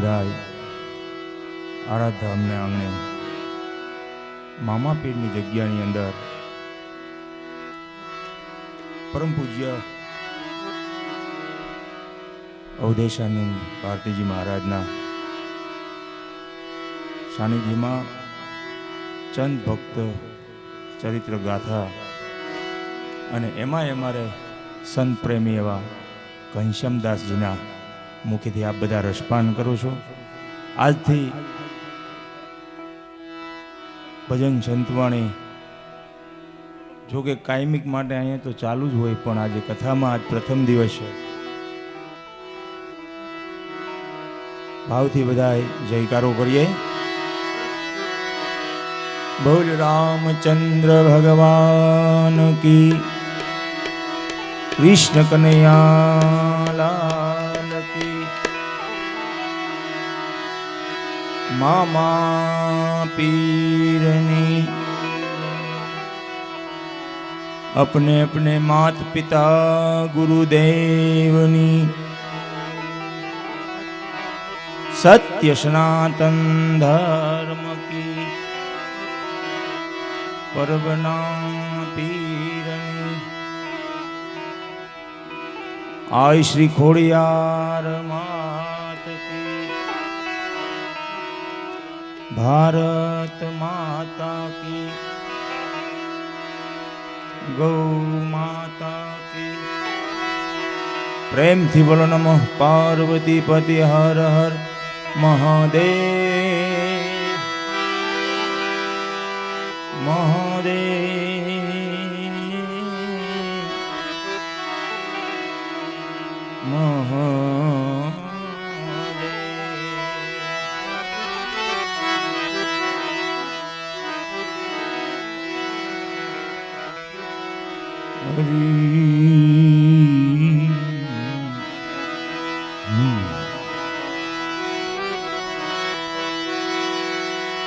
બધાય આરાધધામને આંગણે મામા પીરની જગ્યાની અંદર પરમ પૂજ્ય અવધેશાનંદ ભારતીજી મહારાજના સાનિધ્યમાં ચંદ ભક્ત ચરિત્ર ગાથા અને એમાં અમારે સંત પ્રેમી એવા ઘનશ્યામદાસજીના મુખેથી આપ બધા રસપાન કરો છો. આજથી ભજન સંતવાણી જો કે કાયમિક માટે અહીંયા તો ચાલુ જ હોય, પણ આજે કથામાં આજ પ્રથમ દિવસ છે. ભાવથી બધા જયકારો કરીએ. બોલ રામચંદ્ર ભગવાન કી, કૃષ્ણ કનૈયા લાલ કી. મામા પીરની अपने अपने मात पिता गुरुदेवनी सत्य सनातन धर्म की परगना पीरनी आय श्री खोड़ियार मात की, भारत माता की, गौ माता की. प्रेम थी बोलो नमः पार्वती पति हर हर महादेव महादेव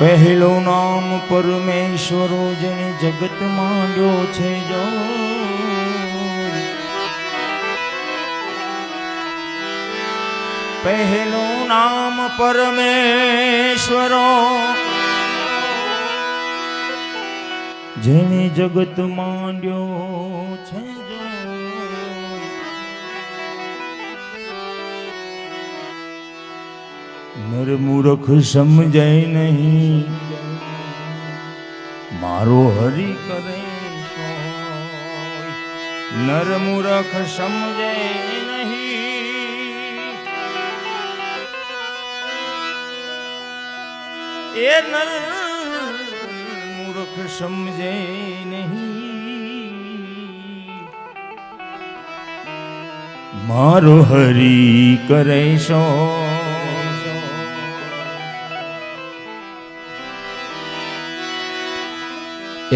પહેલો નામ પરમેશ્વરો જેને જગત માંડ્યો છે જો. પહેલો નામ પરમેશ્વરો જેને જગત માંડ્યો છે જો. નર મૂર્ખ સમજે નહીં મારો હરિ કરે સોય. નર મૂર્ખ સમજે નહીં એ નર મૂર્ખ સમજે નહીં મારો હરિ કરે સોય.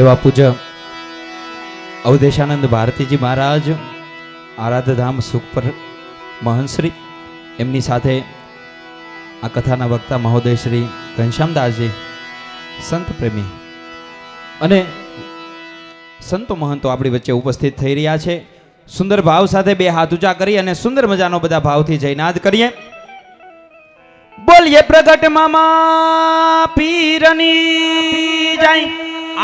એવા પૂજ્ય અવધેશાનંદ ભારતીજી મહારાજ આરાધધામ સુખપર મહંશ્રી, એમની સાથે આ કથાના વક્તા મહોદય શ્રી ઘનશ્યામદાસજી, સંત પ્રેમી અને સંતો મહંતો આપણી વચ્ચે ઉપસ્થિત થઈ રહ્યા છે. સુંદર ભાવ સાથે બે હાથ ઊંચા કરી અને સુંદર મજાનો બધા ભાવથી જયનાદ કરીએ. બોલીએ પ્રગટ મામા પીરની જાય,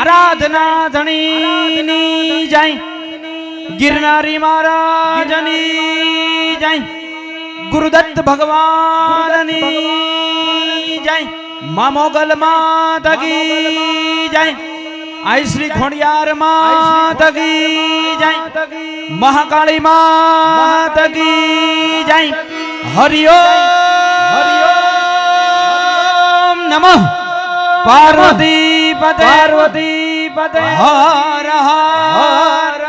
આરાધના ધણીની જાય, ગિરનારી મહારાજની જાય, ગુરુદત્ત ભગવાનની જાય, મા મોગલ માતા કી જાય, આઈ શ્રી ખોડિયાર માતા કી જાય, મહાકાળી માતા કી જાય. હરિઓમ નમઃ પાર્વતી પતે હર હર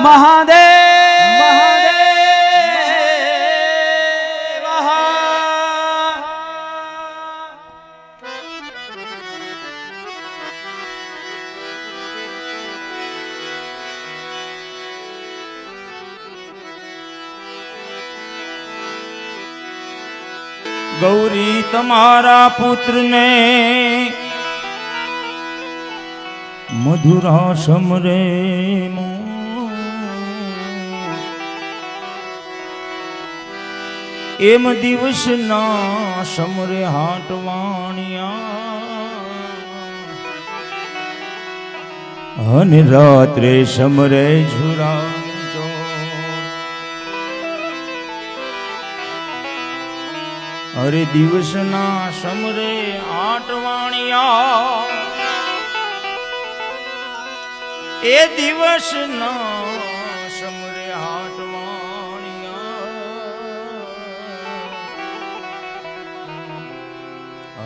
મહાદેવ ગૌરી તમારા પુત્રને મધુરા સમરે એમ દિવસના સમરે હાટવાણિયા અને રાત્રે સમરે ઝુરા અરે દિવસના સમરે આટવાણિયા એ દિવસના સમરે આટવાણિયા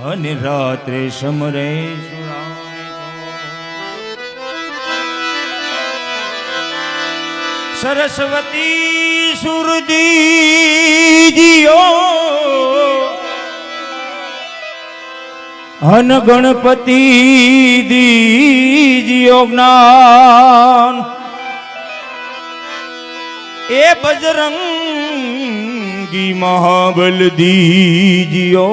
અને રાત્રે સમરે સરસ્વતી સુરદીજીઓ અન ગણપતિ દીજીઓ જ્ઞાન એ બજરંગી મહાબલ દીજીઓ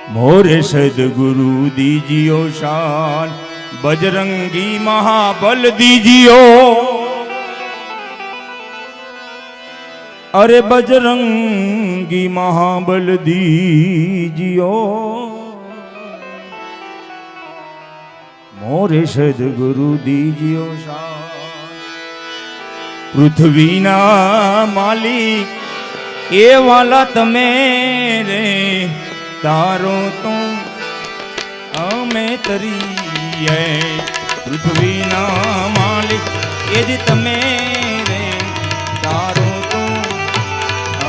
મોરે સદગુરુ દીજીઓ શાન બજરંગી મહાબલ દીજીઓ અરે બજરંગી મહાબલ દીજીઓ મોરે સદગુરુ દીજીઓ પૃથ્વીના માલિક એ વાલા તમે રે તારો તો અમે તરીએ પૃથ્વીના માલિક એ જ તમે રે તારો તો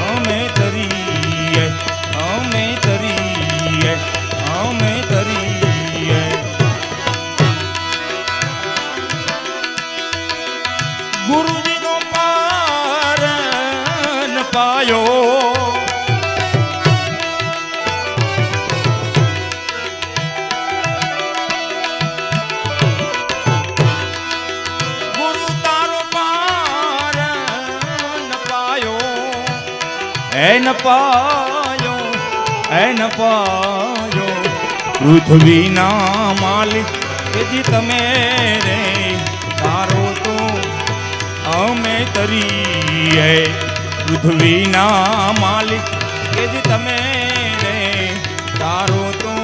અમે તરીએ અમે તરીએ અમે તરીએ ગુરુજીનો પારન પાયો ન પાયો પૃથ્વીના માલિક કે જી તમે રે તારો તો અમે તરીએ પૃથ્વીના માલિક કે જી તમે રે તારો તો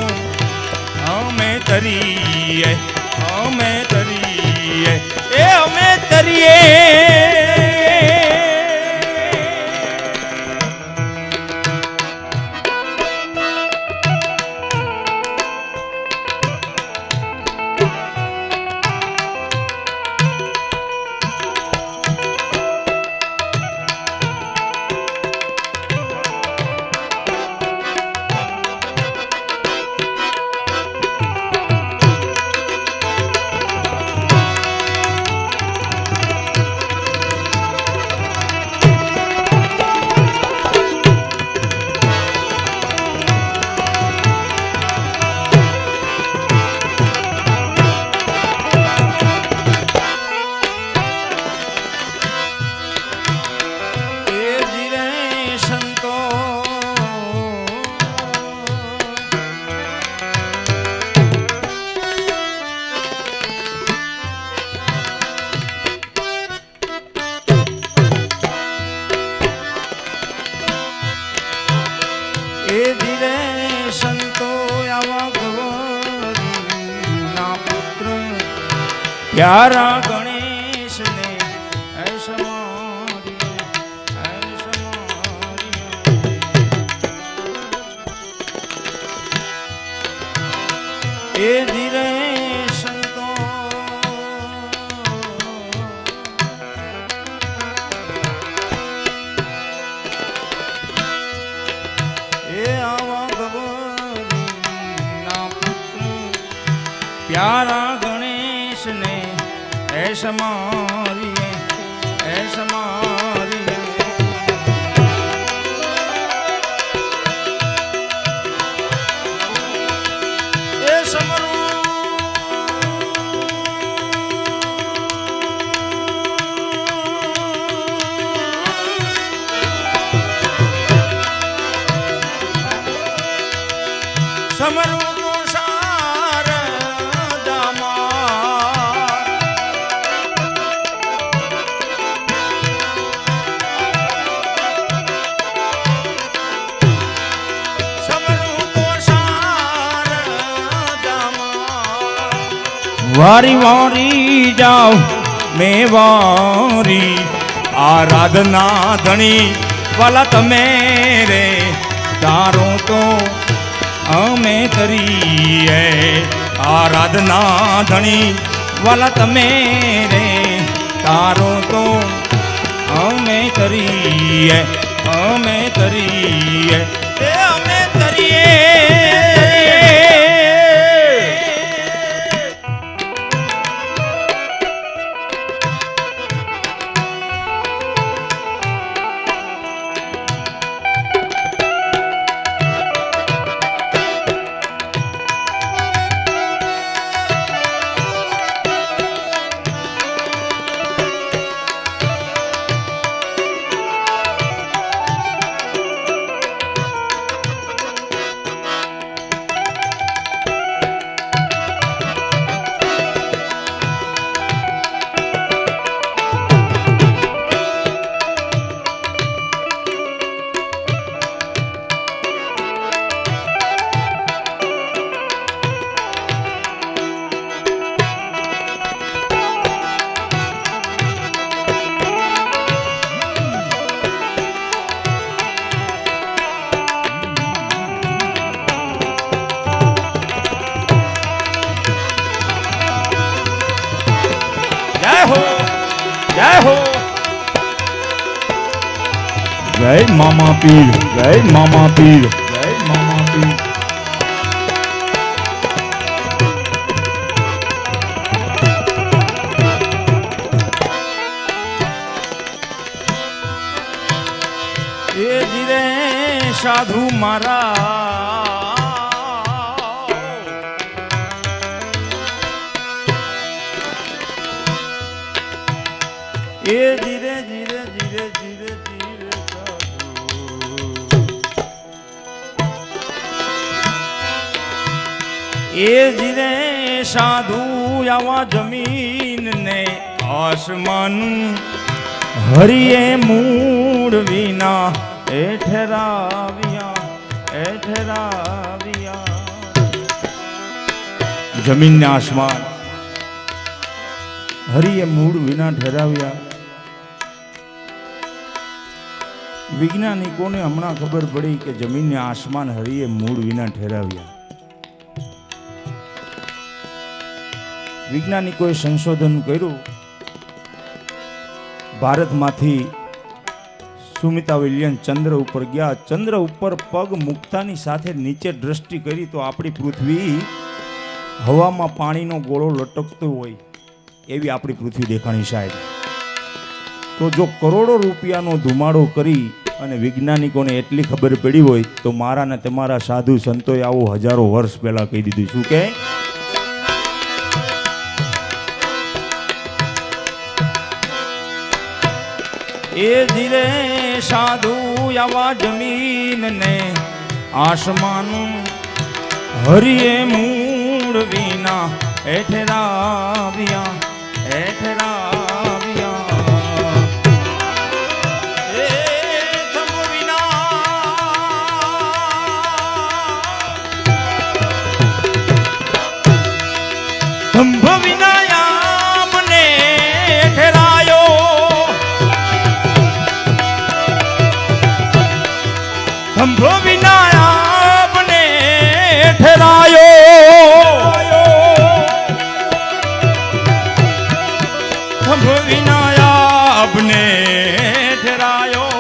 અમે તરીએ અમે તરીએ એ અમે તરીએ પ્યારા ગણેશ ને એ ધીરે સંતો એ આવા ગવરી ના પુત્ર પ્યારા ગણેશ ને ऐसा मारिए ऐसा मारिए ये समरू समरू વારી વારી જાઓ મેવારી આરાધના ધણી વાલા તમે રે તારો તો અમે કરીએ આરાધના ધણી વાલા તમે રે તારો તો અમે કરીએ અમે કરીએ એ અમે કરીએ જય હો જય મામા પીર જય મામા પીર જય મામા પીર એ જીરે સાધુ મારા એ ધીરે ધીરે ધીરે ધીરે ધીરે એ ધીરે સાધુ આવા જમીન ને આસમાન હરિએ મૂળ વિના એ ઠરાવ્યા જમીન ને આસમાન હરિએ મૂળ વિના ઠરાવ્યા. વૈજ્ઞાનિકોને હમણાં ખબર પડી કે જમીનને આસમાન હરિએ મૂળ વિના ઠેરાવ્યા. વૈજ્ઞાનિકોએ સંશોધન કર્યું. ભારતમાંથી સુમિતા વિલિયમ ચંદ્ર ઉપર ગયા. ચંદ્ર ઉપર પગ મૂકતાની સાથે નીચે દ્રષ્ટિ કરી તો આપણી પૃથ્વી હવામાં પાણીનો ગોળો લટકતો હોય એવી આપણી પૃથ્વી દેખાણી સાહેબ. તો જો કરોડો રૂપિયાનો ધુમાડો કરી અને વૈજ્ઞાનિકોને એટલી ખબર પડી હોય તો મારા ને તમારા સાધુ સંતોએ આવું હજારો વર્ષ પહેલા કહી દીધું. શું કે એ ધીરે સાધુ આવા જમીન ને આસમાન હરિએ મૂળ વિના ઠરાવ્યા ધંભ વિના મને ઠરાયો ધંભ વિના મને ઠરાયો ધંભ વિના આપને ઠરાયો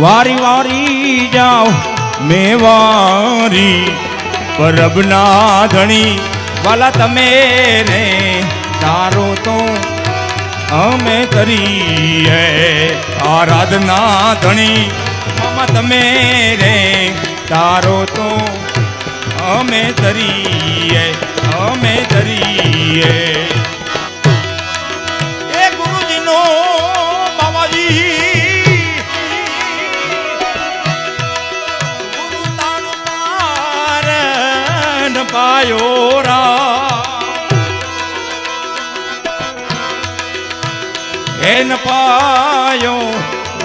વારી વારી જાઓ મેવારી પરબના ધણી વાલા તમે રે તારો તો અમે કરીએ આરાધના ધણી મામા તમે રે તારો તો અમે તરીએ એ ગુરુજીનો બાબાજી પાયો રા એન પાયો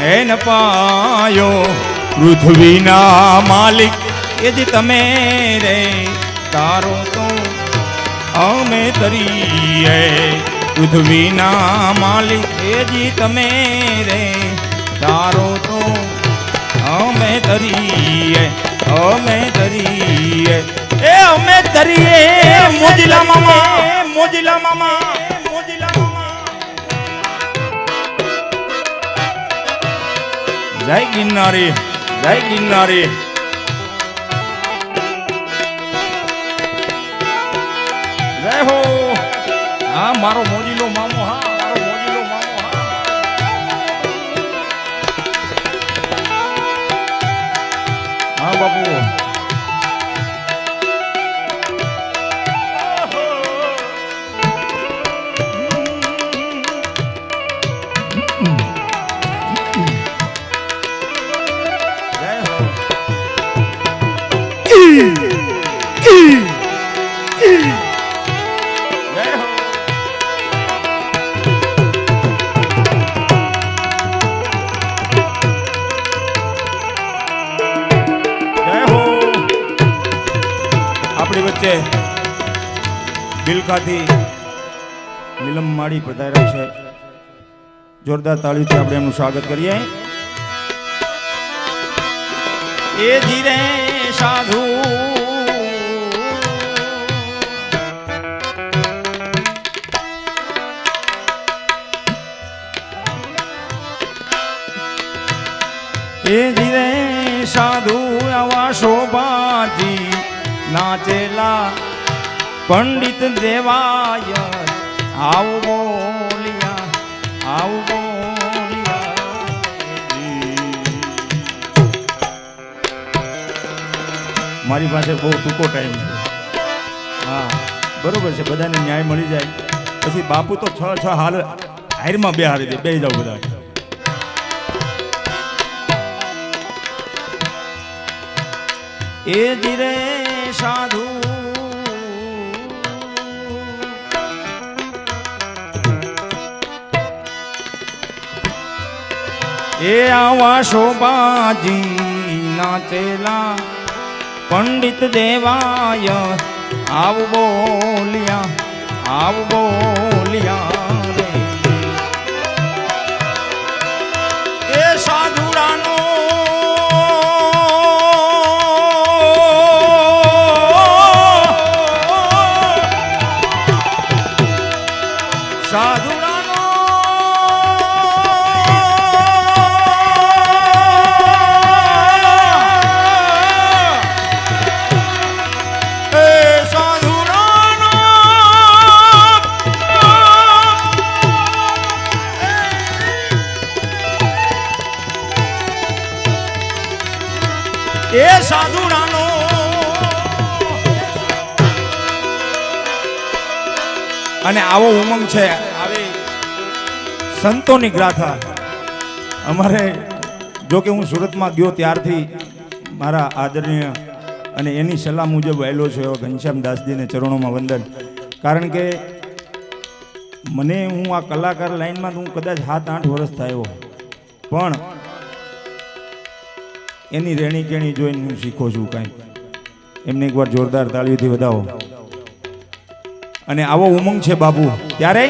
એન પાયો પૃથ્વીના માલિક એ જ તમે રે તારો તો અમે તરીએ પૃથ્વીના માલિક એ જ તમે રે તારો તો અમે તરીએ એ અમે તરીએ મોજીલા મામા મોજીલા મામા મોજીલા મામા જય ગિરનારી જય ગિરનારી જય હો હા મારો મોજીલો મામો હા મારો મોજીલો મામો હા બાપુ આપણી વચ્ચે બિલકાથી નીલમ માળી પધાર્યા છે. જોરદાર તાળીથી આપણે એમનું સ્વાગત કરીએ. એ ધીરે સાધુ એ ધીરે સાધુ આવા શોભાજી નાચેલા પંડિત દેવાય આવ બોલિયા મારી પાસે બહુ ટૂંકો ટાઈમ છે. હા બરોબર છે, બધાને ન્યાય મળી જાય. પછી બાપુ તો છ હાલ હારમાં બે હારી દે, બે જાવ બધા. એ ધીરે સાધુ એ આવા શોભાજી નાચેલા પંડિત દેવાય આવ બોલિયા રે. એ સાધુડાનો સાધુડાનો એ સાધુડાનો અને આવો ઉમંગ છે. આવી સંતોની ગાથા અમારે, જો કે હું સુરતમાં ગયો ત્યારથી મારા આદરણીય અને એની સલાહ મુજબ વહેલો છે એવા ઘનશ્યામદાસજીને ચરણોમાં વંદન. કારણ કે મને હું આ કલાકાર લાઈનમાં હું કદાચ 7-8 વર્ષ થયો, પણ એની રેણી કેણી જોઈને હું શીખો છું કાંઈ. એમને એકવાર જોરદાર તાળીઓથી વધાવો. અને આવો ઉમંગ છે બાપુ. ત્યારે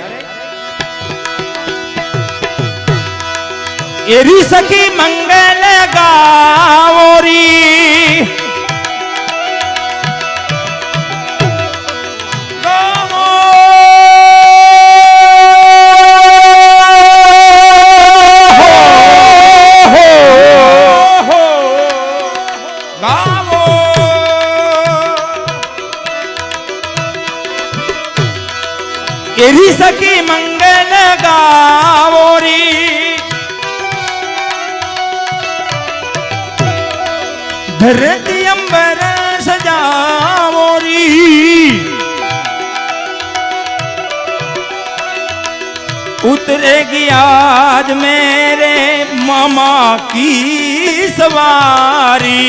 એરી સખી મંગલ ગાવોરી એરી સખી મંગલ ગાવોરી ધરતી અંબર સજાવોરી उतरेगी आज मेरे मामा की सवारी।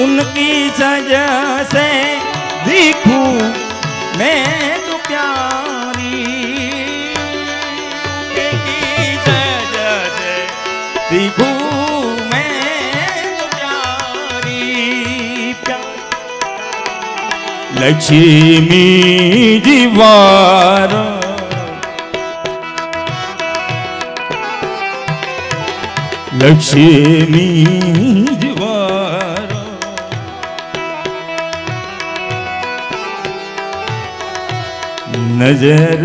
उनकी सज से दिखूं मैं तो प्यारी, उनकी सज से दिखूं लक्ष्मी जीवार, लक्ष्मी जीवार, नजर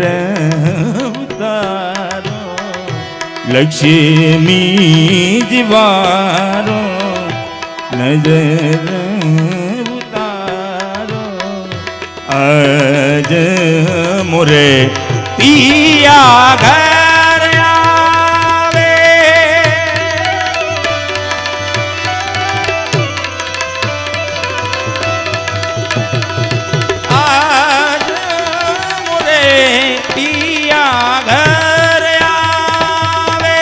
उतारो लक्ष्मी जीवार, नजर आज मोरे पिया घर आवे, आज मोरे पिया घर आवे,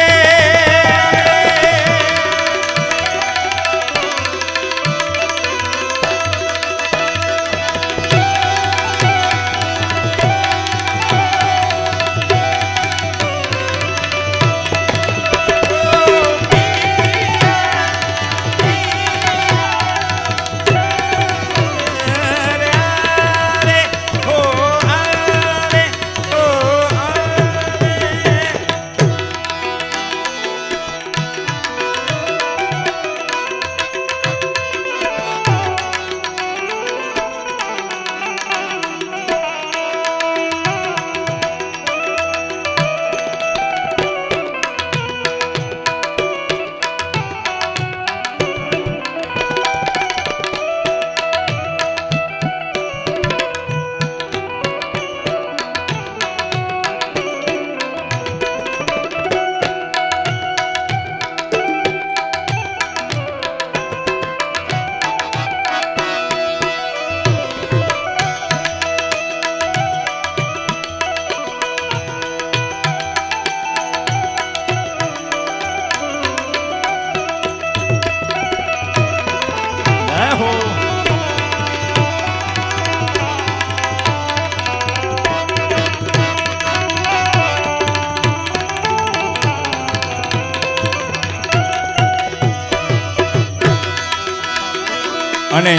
અને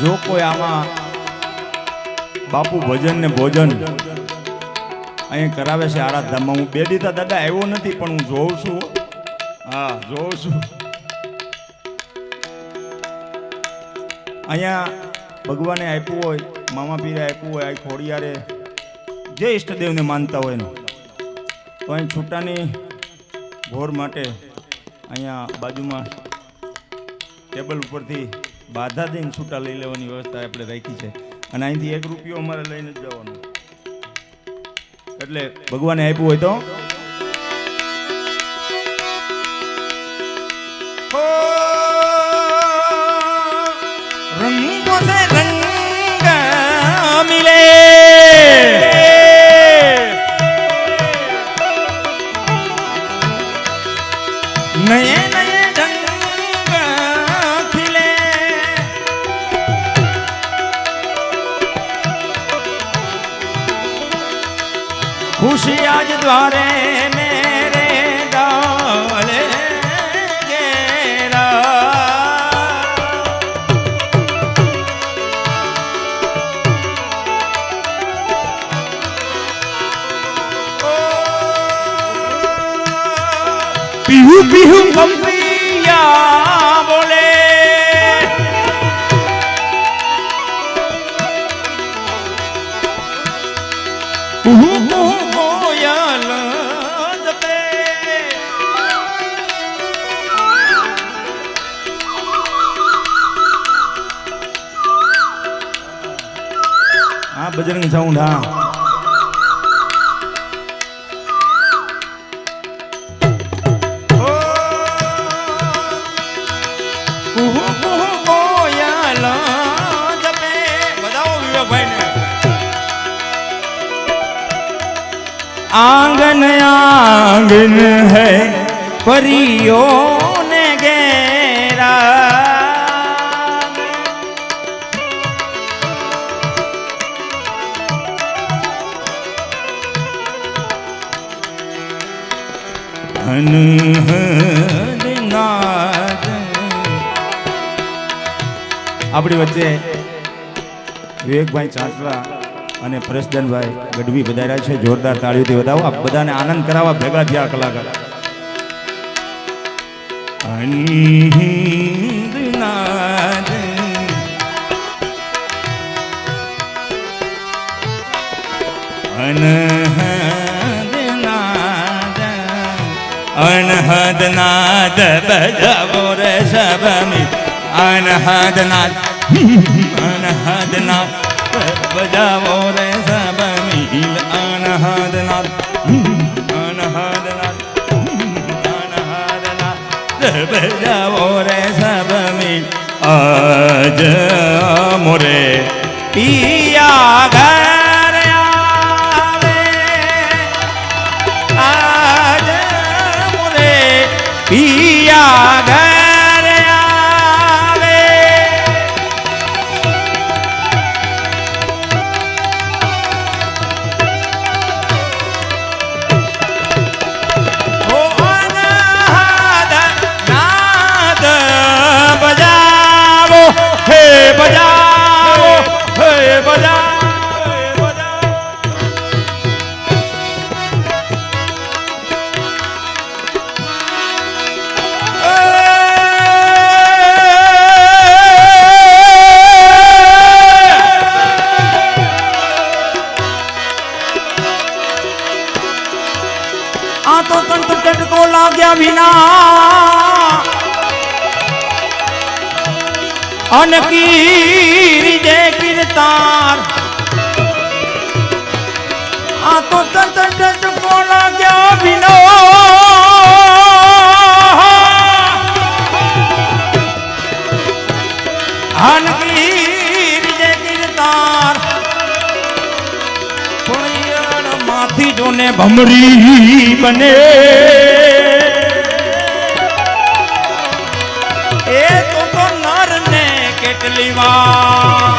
જો કોઈ આમાં બાપુ ભજન ને ભોજન અહીં કરાવે છે આરાધધામમાં, હું બે દીધા દાદા આવ્યો નથી પણ હું જોઉં છું, હા જોઉં છું. અહીંયા ભગવાને આપ્યું હોય, મામા પીરે આપ્યું હોય, આ ખોડિયારે જે ઈષ્ટદેવને માનતા હોય ને, તો અહીં છૂટાની ઘોર માટે અહીંયા બાજુમાં ટેબલ ઉપરથી બાધા દઈને છૂટા લઈ લેવાની વ્યવસ્થા આપણે રાખી છે. અને અહીંથી 1 રૂપિયો અમારે લઈને જ જવાનો, એટલે ભગવાને આપ્યું હોય તો રંગો સે રંગ મિલે, નયે નયે ઢંગ ખिले, खुशी आज द्वारे मेरे डाले गेरा, पीहू पीहू बम्बिया बोले, कुहू कुहू कोयल जपे, हाँ बजरंग साउंड, हाँ आंगन आंगन है परियों ने घेरा, અનહદ નાદ. આપણી વચ્ચે વિવેકભાઈ ચાંચલા અને પ્રેસદનભાઈ ગઢવી બધાર્યા છે. જોરદાર તાળીઓથી વધાવો. આ બધાને આનંદ કરાવવા ભેગા થયા કલાકાર. અનહદ નાદ અનહદ નાદ અનહદ નાદ બજાવો રે સબમી. અનહદ નાદ અનહદ નાદ બજાવો રે સબમી. અનહદ નાદ અનહદ નાદ અનહદ નાદ બજાવો રે સબમી. આજ મોરે પિયા ઘર આવે. આજ મોરે પિયા ઘર આવે. ઓ અનહદ નાદ બજાવો હે બજાવો હે બજાવો હે બજાવો. આ તો કંઠ ટટકો લાગ્યા વિના અનકીરી જે કીર્તાર. આ તો કંઠ ટટકો લાગ્યા વિના અનકીરી જે કીર્તાર. પણ માંથી જોને ભમરી બને. એ તો નર ને કેટલી વાર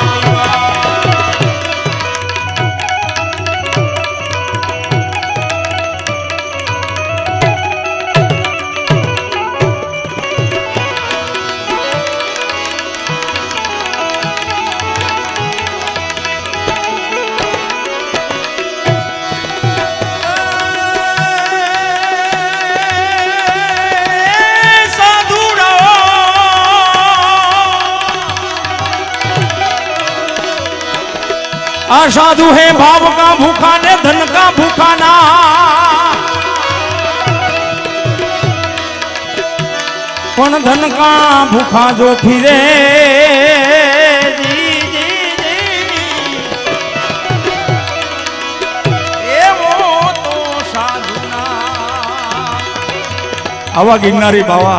साधु है भाव का भूखा ने धन का भूखा ना. पण धन का भूखा जो थी रे जी जी जी एवो तो साधु ना. आवा गिरनारी बावा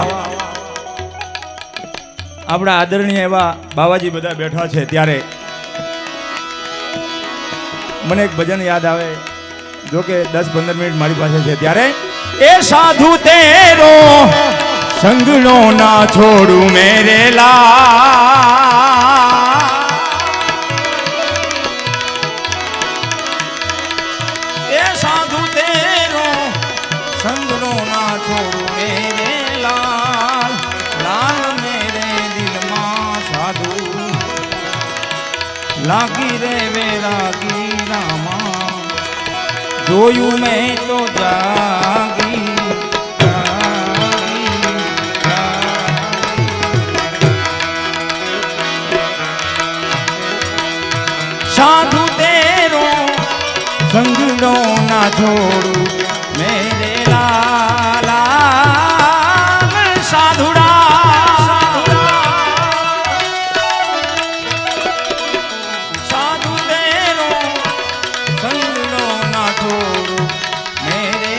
આપણા આદરણીય એવા બાવાજી બધા બેઠા છે ત્યારે મને એક ભજન યાદ આવે. જો કે 10-15 મિનિટ મારી પાસે છે ત્યારે એ સાધુ તેરો સંગનો ના છોડું મેરે લા. એ સાધુ તેરો સંગનો ના છોડું મેરે લાલ. લાલ મેરે દિલમાં સાધુ લાગી રે વેરાગી. જોયું મેં તો જાગી જાગી જાગી. સાધુ તેરો સંગડો ના છોડું મેરે લાલા. સાધુડા સાધુ તેરો સંગડો ના છોડું મેરે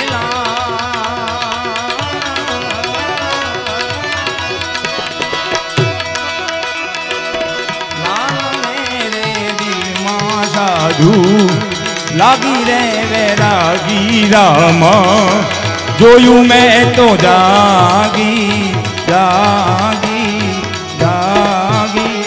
સાધુ લાગી રે વેરાગી રામા. જોયું મેં તો જાગી જાગી જાગી.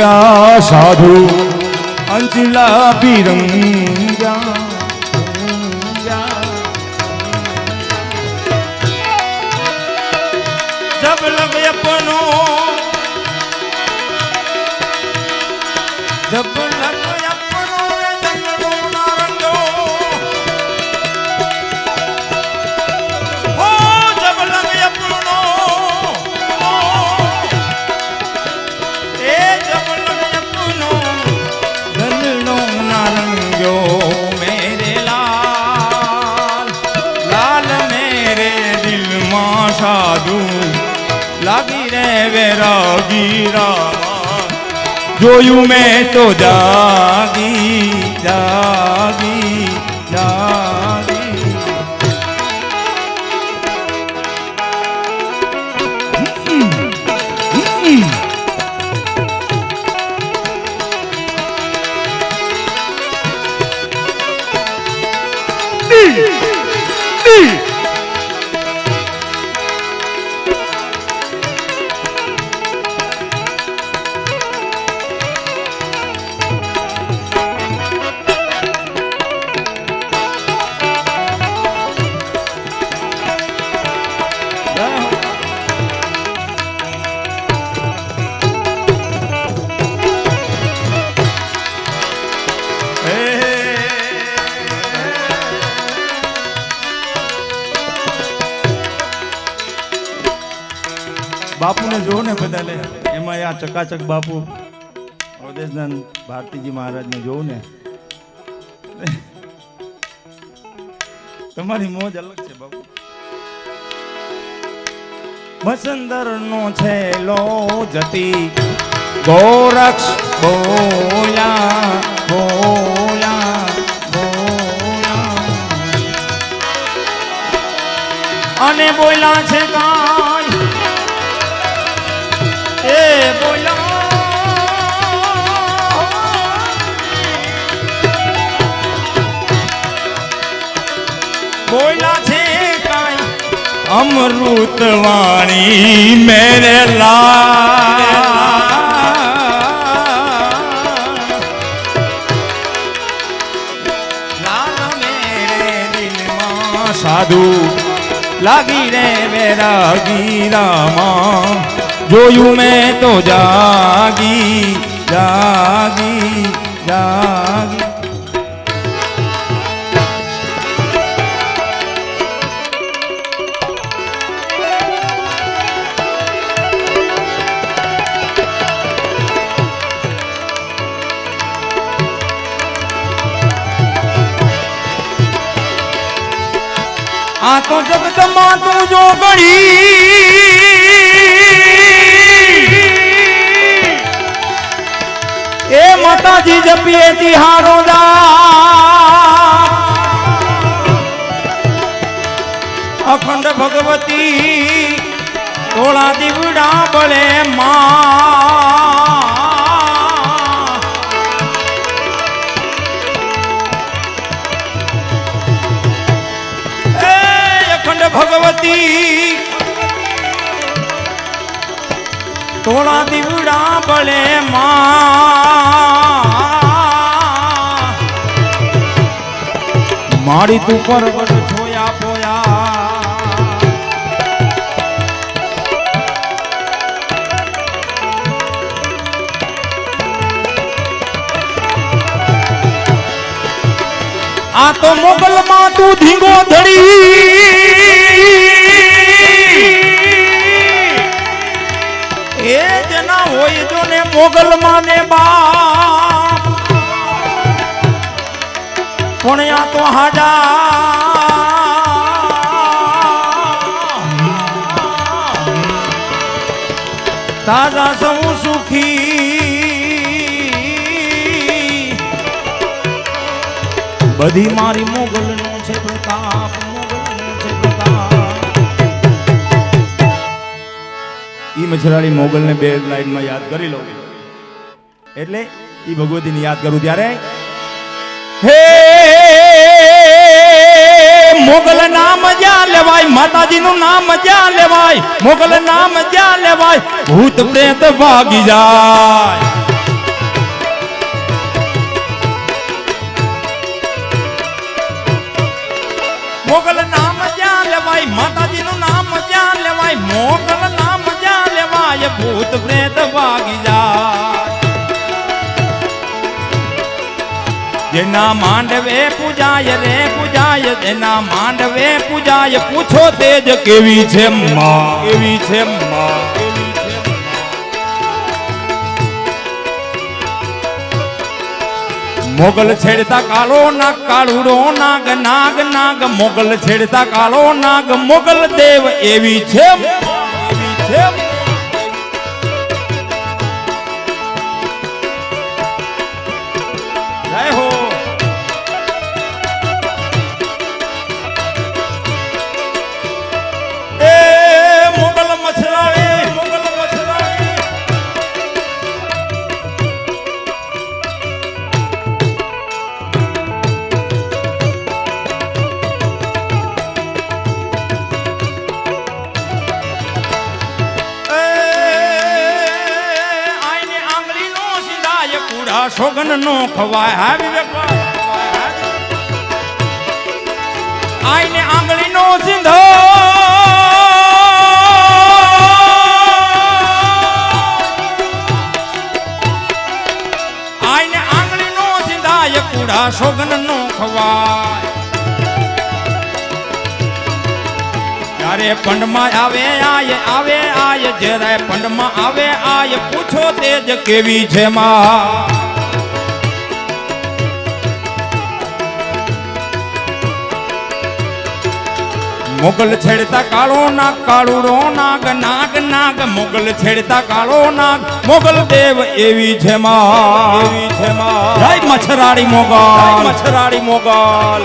ગયા સાધુ અંજલા બિરંગ્યા જબ લગ અપનો જબ લગ અપનો જંગલો ના રંગો હો જબ લગ અપનો એ જબ લગ અપનો જંગલો ના રંગો મેરે લાલ લાલ મેરે દિલ માં સાધુ લાગી રે વેરાગી રામા જોયું મેં તો જાગી જાગી જાગી બાપુને જો ને બધા લે એમાં આ ચકાચક બાપુ અવધેશનંદ ભારતીજી મહારાજને જોઉં ને તમારી મોજ અલગ છે બાપુ. મસંદર નો છેલો જતી ગોરક્ષ બોલા બોલા બોલા અને બોલા છે કાંઈ એ બોલા બોલા છે કાંઈ અમૃત વાણી મેરે લાલ મેરે દિલમાં સાધુ લાગી રે વેરાગી રામા જોયું મેં તો જાગી જાગી જાગી. આ તો જગતમાં તું જો ગણી એ માતાજી જપીએ તિહારો અખંડ ભગવતી તોળા દીવડા બળે માં ભગવતી તોળા દીવડા બળે મારી તું પરવટ છોયા પોયા આ તો મોગલ માં તું ધીંગો ધડી એ જેના હોય જો ને મોગલ માને બાપ પણ આ તો હાજા તાજા સૌ સુખી બધી મારી મોગલ નો છે પ્રતાપ મોગલ નો છે પ્રતાપ. ઈ મજરાળી મોગલ ને બે લાઈન માં યાદ કરી લો એટલે ઈ ભગવતીને યાદ કરું ત્યારે હે મોગલ નામ જ્યાં લેવાય માતાજી નું નામ જ્યાં લેવાય મોગલ નામ જ્યાં લેવાય ભૂત પ્રેત ભાગી જાય ભૂત પ્રેત ભાગી જાય. જેના માંડવે પૂજાય રે પૂજાય, જેના માંડવે પૂજાય, પૂછો તેજ કેવી છે માં, કેવી છે માં, કેવી છે. મોગલ છેડતા કાળો નાગ, કાળુડો નાગ, નાગ નાગ મોગલ છેડતા કાળો નાગ, મોગલ દેવ એવી છે, એવી છે. જય હો. એ મોગલ મછરાળી, મોગલ મછરાળી. સોગન નો ખવાય. હાવી આઈને આંગળી નો સિંધો, આઈને આંગળી નો સિંધાય, કુડા સોગન નો ખવાય. જ્યારે પંડમાં આવે આય, આવે આય, જ્યારે પંડમાં આવે આય, પૂછો તેજ કેવી છે માં. મોગલ છેડતા કાળો નાગ, કાળુડો નાગ, નાગ નાગ મોગલ છેડતા કાળો નાગ, મોગલ દેવ એવી છે માં, એવી છે માં. જય મછરાળી મોગલ, મછરાળી મોગલ.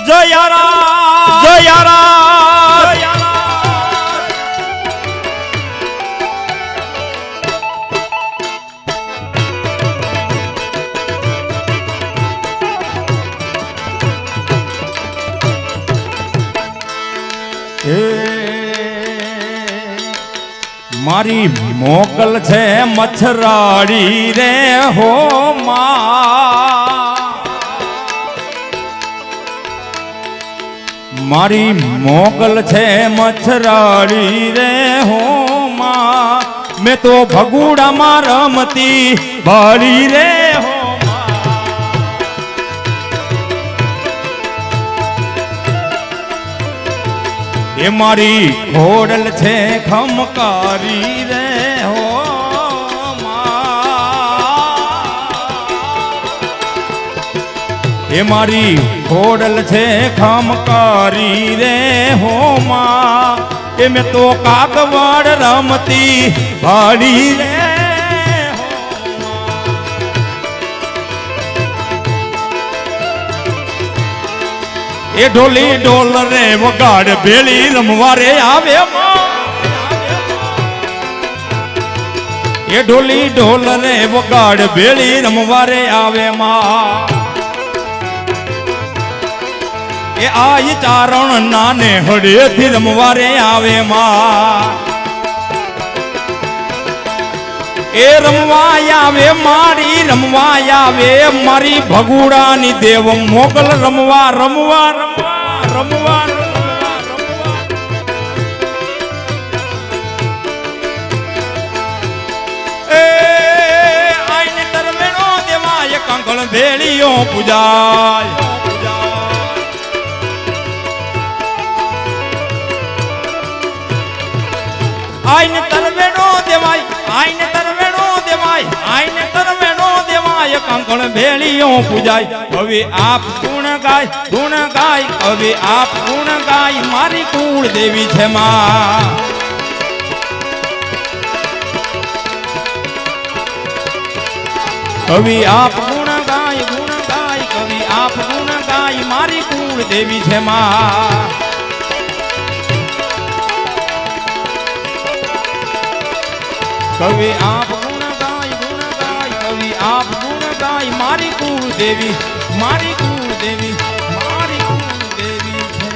જય યારા, જય યારા, જય મારી મોગલ છે મછરાળી રે હો માં. મારી મોગલ છે મછરાળી રે હો માં. મેં તો ભગુડામાં રમતી બાળી રે હો. એ મારી ઘોડલ છે ખમકારી રે હો માં. એ મારી ઘોડલ છે ખમકારી રે હો માં. એ મેં તો કાગવાડ રમતી ભાડી રે. એ ઢોલી ઢોલ રે વગાડ ભેળી રમવા રે આવે માં. એ ઢોલી ઢોલ રે વગાડ ભેળી રમવા રે આવે માં. એ આય ચારણ નાને હળેથી રમવા રે આવે માં. એ રમવા આવે મારી, રમવા આવે મારી ભગુડાની દેવ મોગલ રમવા, રમવા રમવા રમવા રમવા રમવા. એ આઈને તરવેણો દેવાય, કંકળ ભેળીઓ પૂજાય. આઈને તરવેણો દેવાય, આઈને તરવેણો દેવાય, આઈને તરવેણો દેવાય, કંકણ ભેળીઓ પૂજાય. હવે આપ ગુણ ગાય, ગુણ ગાય, હવે આપ ગુણ ગાય, મારી કુળ દેવી છે માં. કવિ આપ ગુણ ગાય, ગુણ ગાય, કવિ આપ ગુણ ગાય, મારી કુળ દેવી છે માં. કવિ આપ ગુણ ગાય, કવિ આપ ગુણ ગાય, મારી કુળ દેવી, મારી કુળ દેવી, મારી કુળ દેવી છે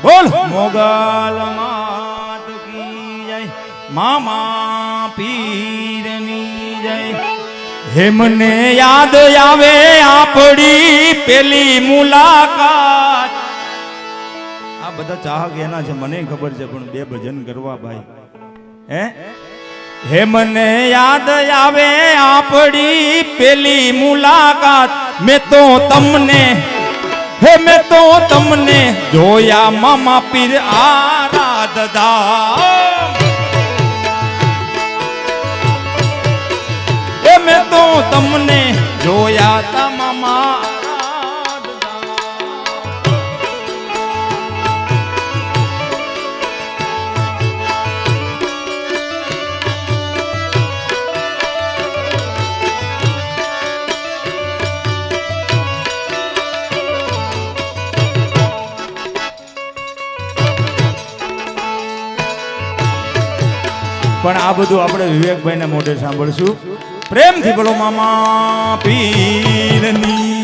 બોલ મોગલ માત કી જય, મામા પીરની જય. હે મને યાદ આવે આપણી પેલી મુલાકાત, આ બધા ચાહક એના છે મને ખબર છે, પણ બે ભજન કરવા ભાઈ હે મને યાદ આવે આપડી પેલી મુલાકાત, મેં તો તમને જોયા મામા પીર આરાધધા, મેં તો તમને જોયા તા મામા પણ આ બધું આપણે વિવેકભાઈ ના મોઢે સાંભળશું. પ્રેમથી બોલો મામા પીરની